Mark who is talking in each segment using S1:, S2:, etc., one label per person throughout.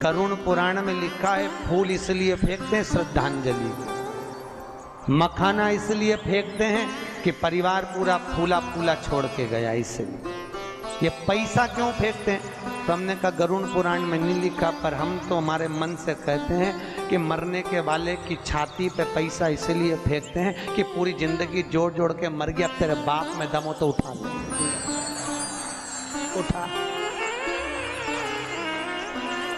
S1: करुण पुराण में लिखा है फूल इसलिए फेंकते हैं श्रद्धांजलि, मखाना इसलिए फेंकते हैं कि परिवार पूरा फूला फूला छोड़ के गया, इसलिए। ये पैसा क्यों फेंकते हैं? तो हमने कहा गरुड़ पुराण में नहीं लिखा, पर हम तो हमारे मन से कहते हैं कि मरने के वाले की छाती पे पैसा इसलिए फेंकते हैं कि पूरी जिंदगी जोड़ जोड़ के मर गया, तेरे बाप में दम हो तो उठा ले, उठा।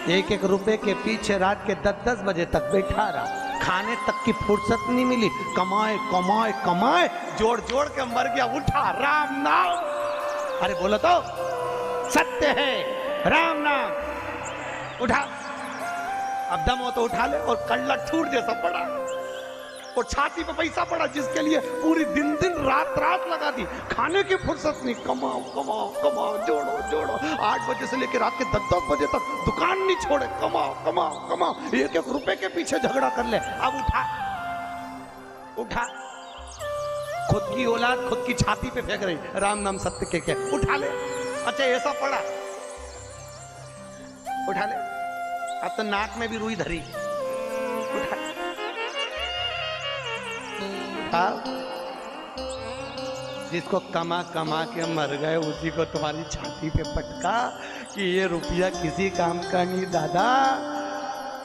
S1: एक एक रुपए के पीछे रात के 10-10 बजे तक बैठा रहा, खाने तक की फुर्सत नहीं मिली, कमाए कमाए कमाए, जोड़ जोड़ के मर गया, उठा राम नाम। अरे बोलो तो, सत्य है राम नाम, उठा। अब दम हो तो उठा ले, और कल्ला ठूर जैसा पड़ा, और छाती पे पैसा पड़ा जिसके लिए पूरी दिन दिन रात रात लगा दी, खाने की फुर्सत नहीं, कमाओ कमाओ कमाओ, जोड़ो जोड़ो, 8 बजे से लेकर रात के 10-10 बजे तक दुकान नहीं छोड़े, कमाओ कमाओ कमाओ, एक एक रुपए के पीछे झगड़ा कर ले। अब उठा, उठा। खुद की औलाद खुद की छाती पे फेंक रही, राम नाम सत्य के क्या, उठा ले। अच्छा ऐसा पड़ा, उठा ले। अब तो नाक में भी रुई धरी, उठा। जिसको कमा कमा के मर गए उसी को तुम्हारी छाती पे पटका कि ये रुपया किसी काम का नहीं दादा,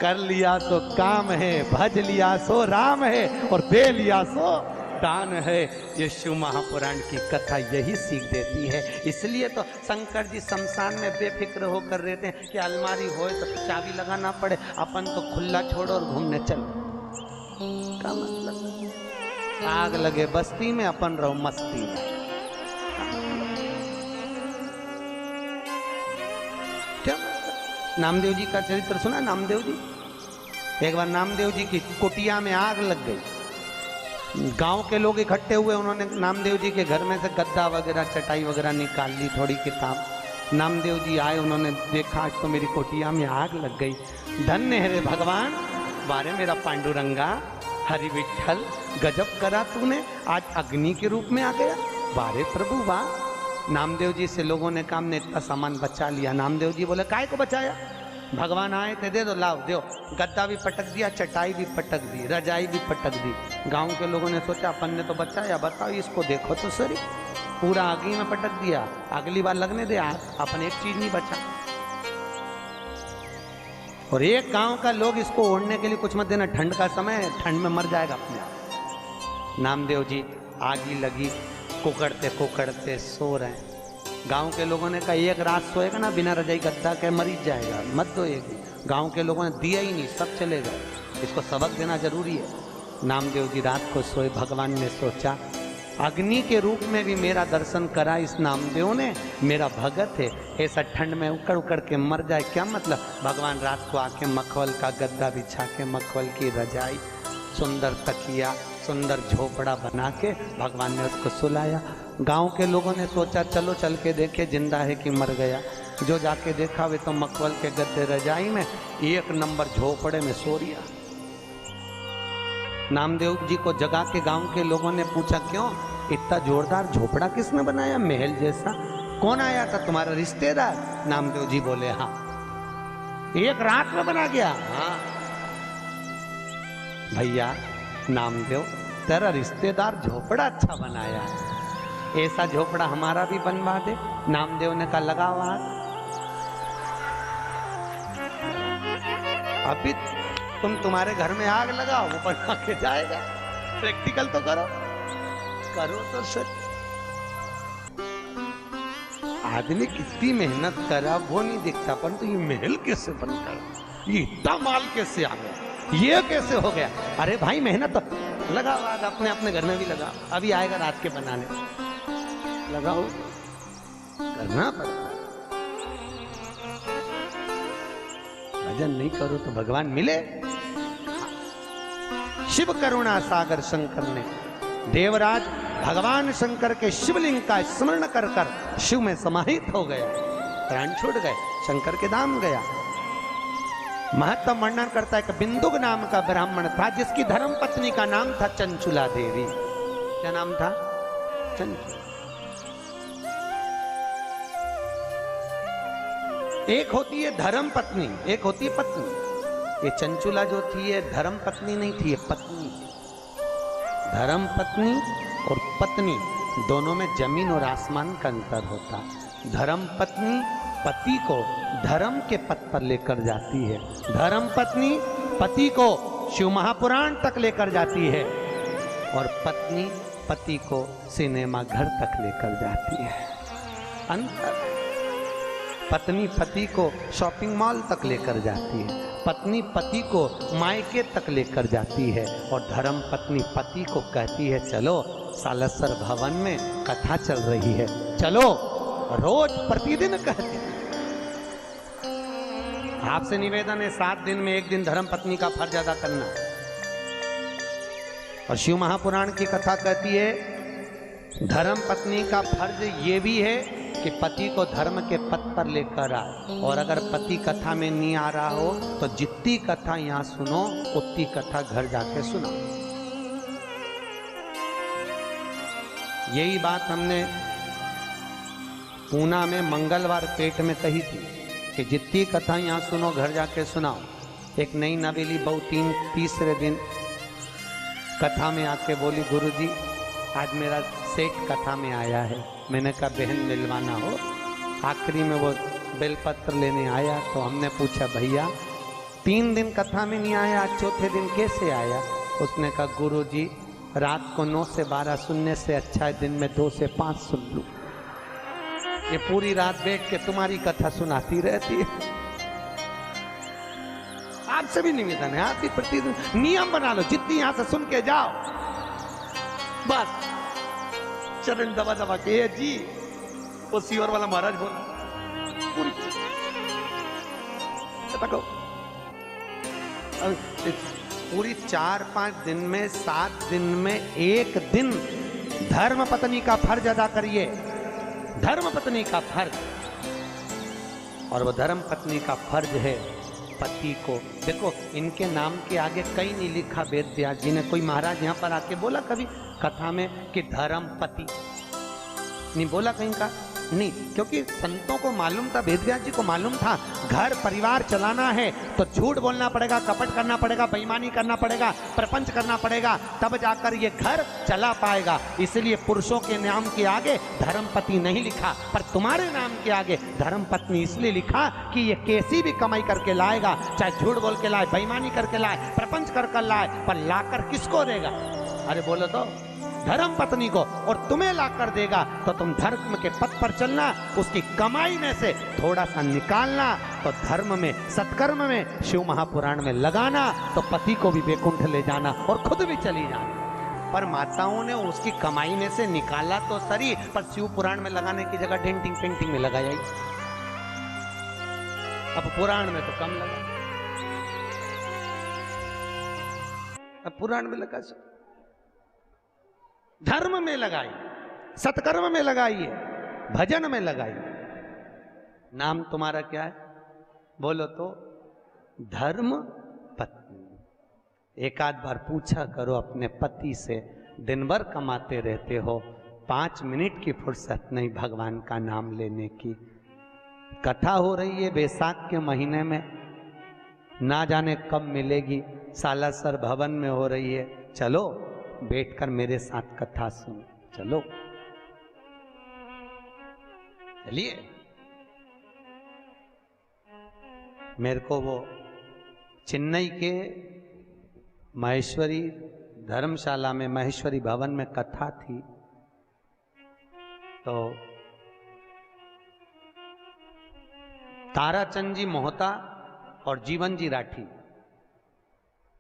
S1: कर लिया तो काम है, भज लिया सो राम है, और दे लिया सो दान है। ये शिव महापुराण की कथा यही सीख देती है। इसलिए तो शंकर जी शमशान में बेफिक्र होकर रहते हैं कि अलमारी हो तो चाबी लगाना पड़े, अपन तो खुला छोड़ो और घूमने चलो। क्या मतलब? आग लगे बस्ती में, अपन रहो मस्ती में। क्या नामदेव जी का चरित्र सुना? नामदेव जी, एक बार नामदेव जी की कुटिया में आग लग गई, गांव के लोग इकट्ठे हुए, उन्होंने नामदेव जी के घर में से गद्दा वगैरह चटाई वगैरह निकाल ली, थोड़ी किताब। नामदेव जी आए, उन्होंने देखा आज तो मेरी कुटिया में आग लग गई, धन्य है रे भगवान, बारे मेरा पांडुरंगा, हरि विठल, गजब करा तूने, आज अग्नि के रूप में आ गया, बारे प्रभु वाह। नामदेव जी से लोगों ने कहा हमने इतना सामान बचा लिया। नामदेव जी बोले काय को बचाया? भगवान आए थे, दे दो, लाओ दो। गद्दा भी पटक दिया, चटाई भी पटक दी, रजाई भी पटक दी। गांव के लोगों ने सोचा अपन ने तो बचाया, बताओ इसको देखो तो सही, पूरा आगी में पटक दिया, अगली बार लगने दे, अपन एक चीज नहीं बचा। और एक गांव का लोग इसको ओढ़ने के लिए कुछ मत देना, ठंड का समय है, ठंड में मर जाएगा अपने आप। नामदेव जी आगी लगी, कुकड़ते कुकड़ते सो रहे हैं। गांव के लोगों ने कहा एक रात सोएगा ना बिना रजाई गद्दा के मर जाएगा, मत दो एक। गांव के लोगों ने दिया ही नहीं, सब चले गए, इसको सबक देना जरूरी है। नामदेव जी रात को सोए, भगवान ने सोचा अग्नि के रूप में भी मेरा दर्शन करा इस नामदेव ने, मेरा भगत है, ऐसा ठंड में उकड़ उकड़ के मर जाए क्या मतलब। भगवान रात को आके मखवल का गद्दा बिछा के, मखवल की रजाई, सुंदर तकिया, सुंदर झोपड़ा बना के भगवान ने उसको सुलाया। गांव के लोगों ने सोचा चलो चल के देखे जिंदा है कि मर गया। जो जाके देखा वे तो मखवल के गद्दे रजाई में, 1 नंबर झोपड़े में सो रिया। नामदेव जी को जगा के गांव के लोगों ने पूछा क्यों इतना जोरदार झोपड़ा किसने बनाया, महल जैसा? कौन आया था, तुम्हारा रिश्तेदार? नामदेव जी बोले हाँ। एक रात में बना गया? हाँ भैया नामदेव, तेरा रिश्तेदार झोपड़ा अच्छा बनाया है, ऐसा झोपड़ा हमारा भी बनवा दे। नामदेव ने कहा लगाओ हाथ। अभी तुम्हारे घर में आग लगाओ, वो बना के जाएगा। प्रैक्टिकल तो करो, करो तो सच। आदमी कितनी मेहनत करा वो नहीं दिखता, परंतु ये महल कैसे बनता है, ये इतना माल कैसे आ गया, ये कैसे हो गया? अरे भाई मेहनत लगाओ, आग अपने अपने घर में भी लगाओ, अभी आएगा रात के बनाने, लगाओ, करना पड़ता। भजन नहीं करो तो भगवान मिले। शिव करुणा सागर शंकर ने, देवराज भगवान शंकर के शिवलिंग का स्मरण कर कर शिव में समाहित हो गया, प्राण छूट गए, शंकर के धाम गया। महत्व वर्णन करता है कि बिंदुक नाम का ब्राह्मण था जिसकी धर्म पत्नी का नाम था चंचुला देवी। क्या नाम था? चंचुला। एक होती है धर्म पत्नी, एक होती है पत्नी। ये चंचुला जो थी ये धर्म पत्नी नहीं थी, ये पत्नी। धर्म पत्नी और पत्नी दोनों में जमीन और आसमान का अंतर होता। धर्म पत्नी पति को धर्म के पथ पर लेकर जाती है, धर्म पत्नी पति को शिव महापुराण तक लेकर जाती है, और पत्नी पति को सिनेमा घर तक लेकर जाती है। अंतर। पत्नी पति को शॉपिंग मॉल तक लेकर जाती है, पत्नी पति को मायके तक लेकर जाती है, और धर्म पत्नी पति को कहती है चलो सालसर भवन में कथा चल रही है, चलो। रोज प्रतिदिन कहती है। आपसे निवेदन है 7 दिन में 1 दिन धर्म पत्नी का फर्ज अदा करना। और शिव महापुराण की कथा कहती है धर्म पत्नी का फर्ज ये भी है कि पति को धर्म के पथ पर लेकर आ, और अगर पति कथा में नहीं आ रहा हो तो जितनी कथा यहाँ सुनो उतनी कथा घर जाके सुनो। यही बात हमने पूना में मंगलवार पेट में कही थी कि जितनी कथा यहाँ सुनो घर जाके सुनाओ। एक नई नवेली बहू तीसरे दिन कथा में आके बोली गुरुजी आज मेरा सेठ कथा में आया है। मैंने कहा बहन मिलवाना हो। आखिरी में वो बेलपत्र लेने आया तो हमने पूछा भैया 3 दिन कथा में नहीं आया, आज चौथे दिन कैसे आया? उसने कहा गुरुजी रात को 9 से 12 सुनने से अच्छा है दिन में 2 से 5 सुन लूं। ये पूरी रात बैठ के तुम्हारी कथा सुनाती रहती है। आपसे भी निवेदन है, आप भी प्रतिदिन नियम बना लो, जितनी यहां से सुन के जाओ बस चरण दबा दबा के जी वो सीवर वाला महाराज बोला पूरी 4-5 दिन में 7 दिन में 1 दिन धर्म पत्नी का फर्ज अदा करिए। धर्म पत्नी का फर्ज, और वो धर्म पत्नी का फर्ज है पति को। देखो इनके नाम के आगे कहीं नहीं लिखा वेद व्यास जी ने। कोई महाराज यहाँ पर आके बोला कभी कथा में कि धर्म पति? नहीं बोला कहीं का नहीं, क्योंकि संतों को मालूम था, वेद व्यास जी को मालूम था घर परिवार चलाना है तो झूठ बोलना पड़ेगा, कपट करना पड़ेगा, बेईमानी करना पड़ेगा, प्रपंच करना पड़ेगा, तब जाकर ये घर चला पाएगा। इसलिए पुरुषों के नाम के आगे धर्मपति नहीं लिखा, पर तुम्हारे नाम के आगे धर्म पत्नी इसलिए लिखा कि ये कैसी भी कमाई करके लाएगा, चाहे झूठ बोल के लाए, बेईमानी करके लाए, प्रपंच कर लाए, पर लाकर किसको देगा? अरे बोलो तो धर्म पत्नी को। और तुम्हें ला कर देगा तो तुम धर्म के पथ पर चलना, उसकी कमाई में से थोड़ा सा निकालना, तो धर्म में सत्कर्म में शिव महापुराण में लगाना, तो पति को भी वैकुंठ ले जाना और खुद भी चली जाना। पर माताओं ने उसकी कमाई में से निकाला तो सही, पर शिव पुराण में लगाने की जगह डेंटिंग पेंटिंग में लगाया। अब पुराण में तो कम लगा, अब पुराण में लगा, धर्म में लगाइए, सत्कर्म में लगाइए, भजन में लगाइए। नाम तुम्हारा क्या है बोलो तो? धर्म पत्नी। एक आध बार पूछा करो अपने पति से, दिन भर कमाते रहते हो, 5 मिनट की फुर्सत नहीं भगवान का नाम लेने की। कथा हो रही है बैसाख के महीने में, ना जाने कब मिलेगी, सालासर भवन में हो रही है, चलो बैठकर मेरे साथ कथा सुन, चलो चलिए। मेरे को वो चेन्नई के महेश्वरी धर्मशाला में, महेश्वरी भवन में कथा थी, तो ताराचंद जी मोहता और जीवन जी राठी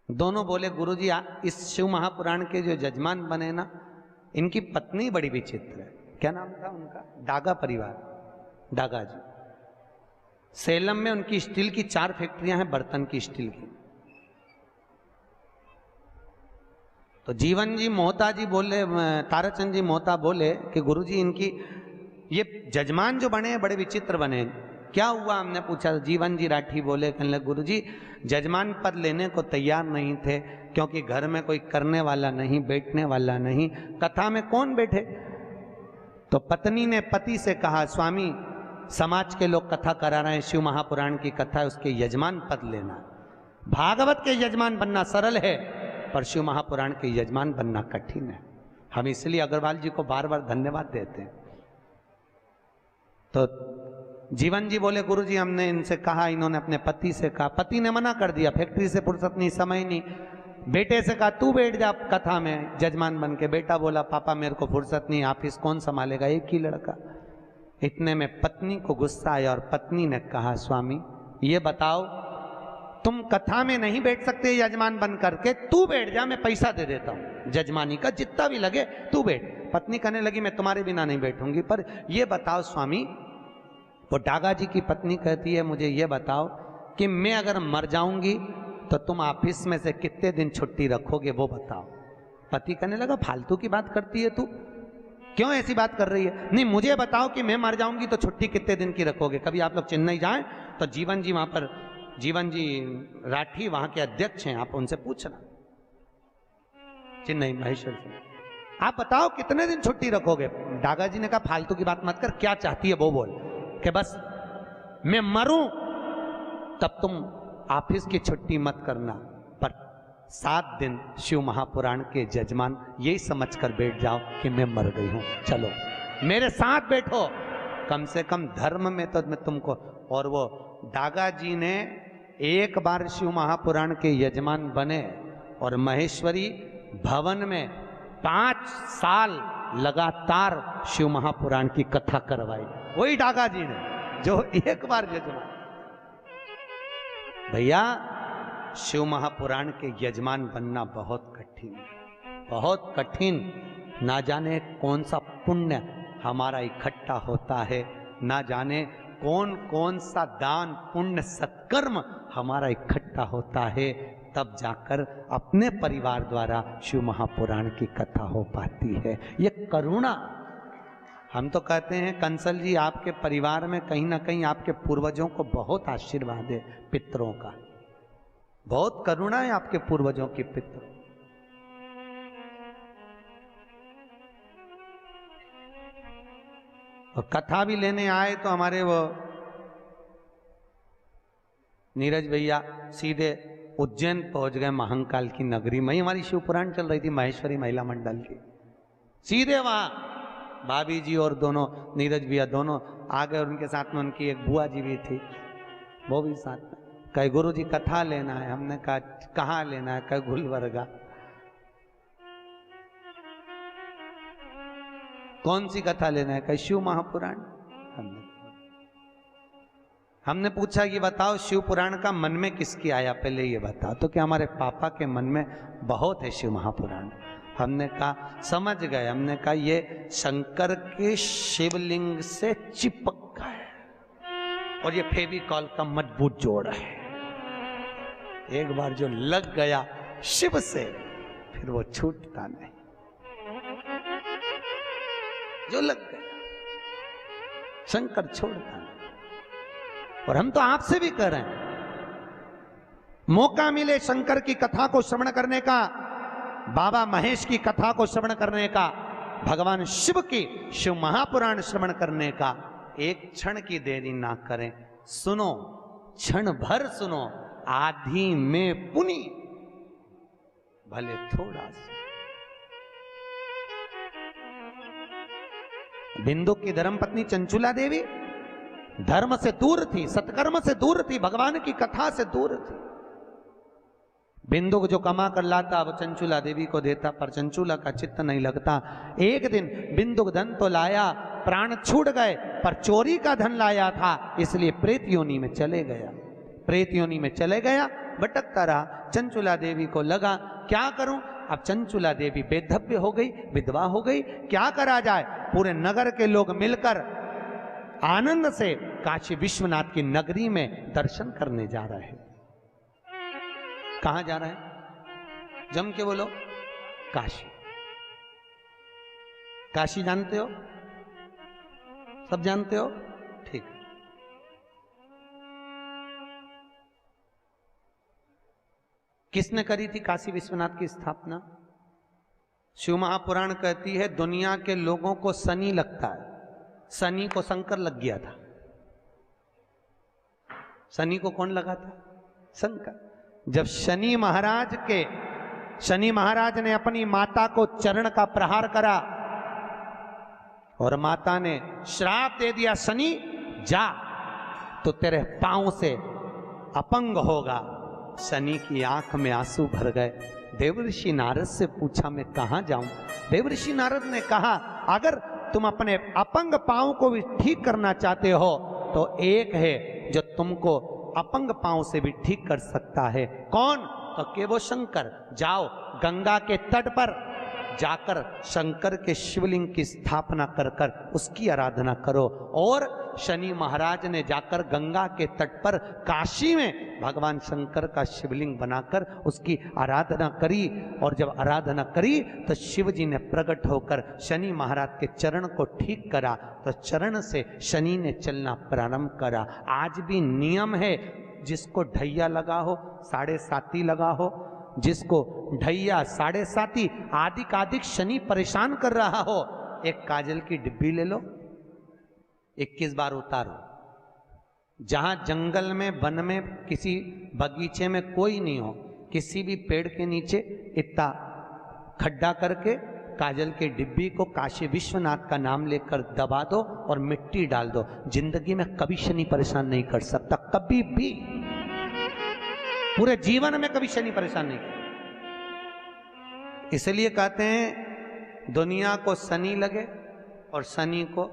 S1: दोनों बोले गुरुजी इस शिव महापुराण के जो जजमान बने ना, इनकी पत्नी बड़ी विचित्र है। क्या नाम था उनका? डागा परिवार, डागा जी। सेलम में उनकी स्टील की 4 फैक्ट्रियां हैं, बर्तन की स्टील की। तो जीवन जी मोहता जी बोले, ताराचंद जी मोहता बोले कि गुरुजी इनकी ये जजमान जो बने बड़े विचित्र बने, क्या हुआ? हमने पूछा। जीवन जी राठी बोले, कहने लगे गुरुजी जजमान पद लेने को तैयार नहीं थे, क्योंकि घर में कोई करने वाला नहीं, बैठने वाला नहीं, कथा में कौन बैठे? तो पत्नी ने पति से कहा स्वामी समाज के लोग कथा करा रहे हैं, शिव महापुराण की कथा है, उसके यजमान पद लेना। भागवत के यजमान बनना सरल है, पर शिव महापुराण के यजमान बनना कठिन है। हम इसलिए अग्रवाल जी को बार बार धन्यवाद देते हैं। तो जीवन जी बोले, गुरु जी हमने इनसे कहा, इन्होंने अपने पति से कहा, पति ने मना कर दिया, फैक्ट्री से फुर्सत नहीं, समय नहीं। बेटे से कहा तू बैठ जा कथा में जजमान बन के। बेटा बोला पापा मेरे को फुर्सत नहीं, ऑफिस कौन संभालेगा, एक ही लड़का। इतने में पत्नी को गुस्सा आया और पत्नी ने कहा, स्वामी ये बताओ तुम कथा में नहीं बैठ सकते यजमान बन करके, तू बैठ जा, मैं पैसा दे देता हूं जजमानी का, जितना भी लगे तू बैठ। पत्नी कहने लगी मैं तुम्हारे बिना नहीं बैठूंगी, पर ये बताओ स्वामी, वो डागा जी की पत्नी कहती है मुझे ये बताओ कि मैं अगर मर जाऊंगी तो तुम ऑफिस में से कितने दिन छुट्टी रखोगे, वो बताओ। पति कहने लगा फालतू की बात करती है तू, क्यों ऐसी बात कर रही है, नहीं मुझे बताओ कि मैं मर जाऊंगी तो छुट्टी कितने दिन की रखोगे। कभी आप लोग चेन्नई जाएं तो जीवन जी वहां पर, जीवन जी राठी वहां के अध्यक्ष हैं, आप उनसे पूछना, चेन्नई महेश्वर से, आप बताओ कितने दिन छुट्टी रखोगे। डागा जी ने कहा फालतू की बात मत कर, क्या चाहती है वो बोल, कि बस मैं मरूं तब तुम ऑफिस की छुट्टी मत करना, पर 7 दिन शिव महापुराण के जजमान यही समझकर बैठ जाओ कि मैं मर गई हूं, चलो मेरे साथ बैठो, कम से कम धर्म में तो मैं तुमको। और वो डागा जी ने एक बार शिव महापुराण के यजमान बने और महेश्वरी भवन में 5 साल लगातार शिव महापुराण की कथा करवाई, वही डागा जी ने जो एक बार यजमान। भैया शिव महापुराण के यजमान बनना बहुत कठिन है, बहुत कठिन। ना जाने कौन सा पुण्य हमारा इकट्ठा होता है, ना जाने कौन कौन सा दान पुण्य सत्कर्म हमारा इकट्ठा होता है, तब जाकर अपने परिवार द्वारा शिव महापुराण की कथा हो पाती है। ये करुणा, हम तो कहते हैं कंसल जी आपके परिवार में कहीं ना कहीं आपके पूर्वजों को बहुत आशीर्वाद है, पितरों का बहुत करुणा है आपके पूर्वजों की पितरों। और कथा भी लेने आए तो हमारे वो नीरज भैया सीधे उज्जैन पहुंच गए, महाकाल की नगरी में। हमारी शिवपुराण चल रही थी महेश्वरी महिला मंडल की, सीधे वहां भाभी जी और दोनों नीरज भैया दोनों आ गए, और उनके साथ में उनकी एक बुआ जी भी थी, वो भी साथ में। कहे गुरु जी कथा लेना है, हमने कहा कहाँ लेना है, कहे गुलबर्गा। कौन सी कथा लेना है, कहे शिव महापुराण। हमने पूछा ये बताओ शिव पुराण का मन में किसकी आया, पहले ये बताओ। तो क्या हमारे पापा के मन में बहुत है शिव महापुराण। हमने कहा समझ गए, हमने कहा ये शंकर के शिवलिंग से चिपक गए और ये फेविकॉल का मजबूत जोड़ है, एक बार जो लग गया शिव से फिर वो छूटता नहीं, जो लग गया शंकर छोड़ता नहीं। और हम तो आपसे भी कह रहे हैं, मौका मिले शंकर की कथा को श्रवण करने का, बाबा महेश की कथा को श्रवण करने का, भगवान शिव की शिव महापुराण श्रवण करने का, एक क्षण की देरी ना करें, सुनो, क्षण भर सुनो, आधी में पुनि भले थोड़ा सा। बिंदु की धर्मपत्नी चंचुला देवी धर्म से दूर थी, सत्कर्म से दूर थी, भगवान की कथा से दूर थी। बिंदु को जो कमा कर लाता वो चंचुला देवी को देता, पर चंचुला का चित्त नहीं लगता। एक दिन बिंदु धन तो लाया, प्राण छूट गए, पर चोरी का धन लाया था, इसलिए प्रेत योनि में चले गया। प्रेत योनि में चले गया, भटकता रहा। चंचुला देवी को लगा क्या करूं, अब चंचुला देवी बेधव्य हो गई, विधवा हो गई, क्या करा जाए। पूरे नगर के लोग मिलकर आनंद से काशी विश्वनाथ की नगरी में दर्शन करने जा रहे हैं। कहां जा रहे हैं, जम के बोलो, काशी। काशी जानते हो, सब जानते हो, ठीक। किसने करी थी काशी विश्वनाथ की स्थापना? शिव महापुराण कहती है दुनिया के लोगों को शनि लगता है, शनि को शंकर लग गया था, शनि को कौन लगाता? शंकर। जब शनि महाराज ने अपनी माता को चरण का प्रहार करा और माता ने श्राप दे दिया, शनि जा तो तेरे पांव से अपंग होगा। शनि की आंख में आंसू भर गए। देवर्षि नारद से पूछा मैं कहां जाऊं? देवर्षि नारद ने कहा अगर तुम अपने अपंग पांव को भी ठीक करना चाहते हो तो एक है जो तुमको अपंग पांव से भी ठीक कर सकता है। कौन? तो के वो शंकर। जाओ गंगा के तट पर जाकर शंकर के शिवलिंग की स्थापना कर कर उसकी आराधना करो। और शनि महाराज ने जाकर गंगा के तट पर काशी में भगवान शंकर का शिवलिंग बनाकर उसकी आराधना करी। और जब आराधना करी तो शिव जी ने प्रकट होकर शनि महाराज के चरण को ठीक करा, तो चरण से शनि ने चलना प्रारंभ करा। आज भी नियम है, जिसको ढैया लगा हो, 7.5 लगा हो, जिसको ढैया 7.5 आदिक शनि परेशान कर रहा हो, एक काजल की डिब्बी ले लो, 21 बार उतारो। जहां जंगल में, वन में, किसी बगीचे में कोई नहीं हो, किसी भी पेड़ के नीचे इतना खड्डा करके काजल की डिब्बी को काशी विश्वनाथ का नाम लेकर दबा दो और मिट्टी डाल दो। जिंदगी में कभी शनि परेशान नहीं कर सकता, कभी भी, पूरे जीवन में कभी शनि परेशान नहीं किया। इसलिए कहते हैं दुनिया को शनि लगे और शनि को